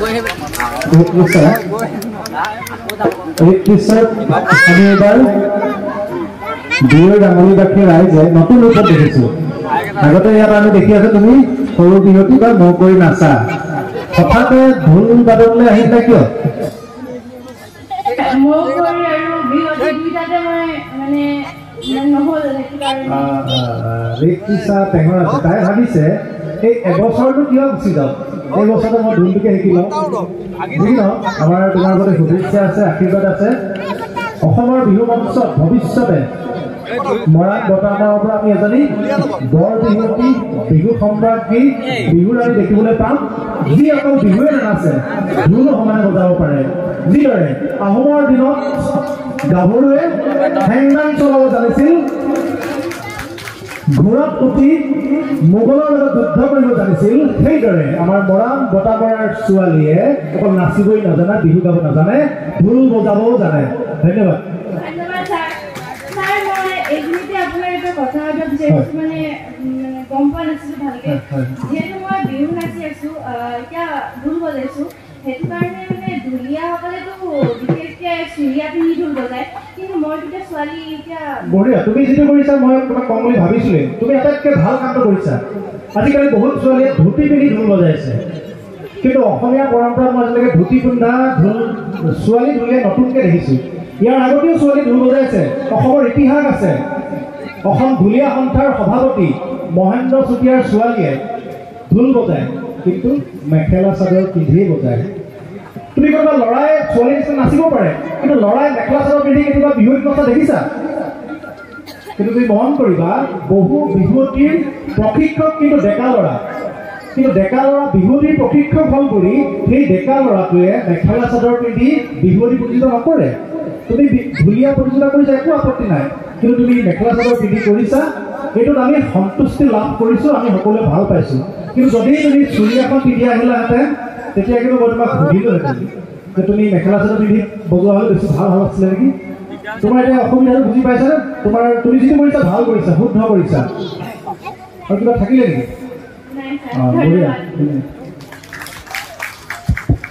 আমি এবাৰ বিহুৰ ডাঙৰি বাখী ৰাইজে নতুন ৰূপত দেখিছো। আগতে ইয়াত আমি দেখি আছো তুমি সৰু বিহুটি বা মৌ কৰি নাচা, হঠাতে ঢোল বাদনলৈ আহিলে কিয়? টেঙৰ আছে, তাই ভাবিছে এই এবছৰটো কিয় গুচি যাওক, এই বছৰটো মই ঢোলটোকে শিকি লওঁ। বুজি লওঁ আমাৰ তোমাৰ প্ৰতি শুভেচ্ছা আছে, আশীৰ্বাদ আছে। অসমৰ বিহু মঞ্চত ভৱিষ্যতে মৰাণ বটামাৰৰ পৰা আমি এজনী বৰ বিহুৱতী, বিহু সম্ৰাজ্ঞী, বিহুৰ আমি দেখিবলৈ পাম, যি অকল বিহুৱে নানাচে ঢোলো সমানে বজাব পাৰে। যিদৰে আহোমৰ দিনত গাভৰুৱে হেংদাং চলাব জানিছিল, ঘোঁৰাত উঠি মোগলৰ লগত যুদ্ধ কৰিব জানিছিল, সেইদৰে আমাৰ মৰাণ বটামৰাৰ ছোৱালীয়ে অকল নাচিবই নাজানে, বিহু গাব নাজানে, ঢোল বজাবও জানে। ধন্যবাদ। গম পোৱা নাছিলো ভালকে, যিহেতু মই বিহু নাচি আছো, এতিয়া ঢোল বজাইছো, সেইটো কাৰণে মানে ঢুলীয়াসকলেতো বিশেষকে চুৰিয়া পিন্ধি ঢোল বজায়, কিন্তু মই তেতিয়া ছোৱালী এতিয়া বঢ়িয়া। তুমি যিটো কৰিছা মই তোমাক কম বুলি ভাবিছিলোৱে, তুমি আটাইতকৈ ভাল কামটো কৰিছা। আজিকালি বহুত ছোৱালীয়ে ধুতি পিন্ধি ঢোল বজাইছে, কিন্তু অসমীয়া পৰম্পৰাত মই আজিলৈকে ধুতি পিন্ধা ছোৱালী ঢুলীয়া নতুনকৈ দেখিছোঁ। ইয়াৰ আগতেও ছোৱালী ঢোল বজাইছে, অসমৰ ইতিহাস আছে। অসম ঢুলীয়া সন্থাৰ সভাপতি মহেন্দ্ৰ চুতীয়াৰ ছোৱালীয়ে ঢোল বজায়, কিন্তু মেখেলা চাদৰ পিন্ধিয়ে বজায়। তুমি কোনোবা ল'ৰাই ছোৱালীৰ নিচিনা নাচিব পাৰে, কিন্তু ল'ৰাই মেখেলা চাদৰ পিন্ধি কেতিয়াবা বিহুত নচা দেখিছা? কিন্তু তুমি মন কৰিবা, বহু বিহুৱতীৰ প্ৰশিক্ষক কিন্তু ডেকা ল'ৰা, কিন্তু ডেকা ল'ৰা বিহুৱতীৰ প্ৰশিক্ষক হ'ল বুলি সেই ডেকা ল'ৰাটোৱে মেখেলা চাদৰ পিন্ধি বিহুৱতী প্ৰতিযোগিতা নকৰে। তুমি ঢুলীয়া প্ৰতিযোগিতা কৰিছা, একো আপত্তি নাই, কিন্তু তুমি মেখেলা চাদৰ পিন্ধি কৰিছা, এইটোত আমি সন্তুষ্টি লাভ কৰিছোঁ, আমি সকলোৱে ভাল পাইছোঁ। কিন্তু যদি তুমি চুৰিয়াখন পিন্ধি আহিলাহেঁতেন, তেতিয়া কিন্তু মই তোমাক সুধিলোহেঁতেন যে তুমি মেখেলা চাদৰ পিন্ধি বজোৱা হ'লে বেছি ভাল হ'ল আছিলে নেকি? তোমাৰ এতিয়া অসুবিধাটো বুজি পাইছানে? তুমি যিটো কৰিছা ভাল কৰিছা, শুদ্ধ কৰিছা। আৰু কিবা থাকিলে নেকি? নাই,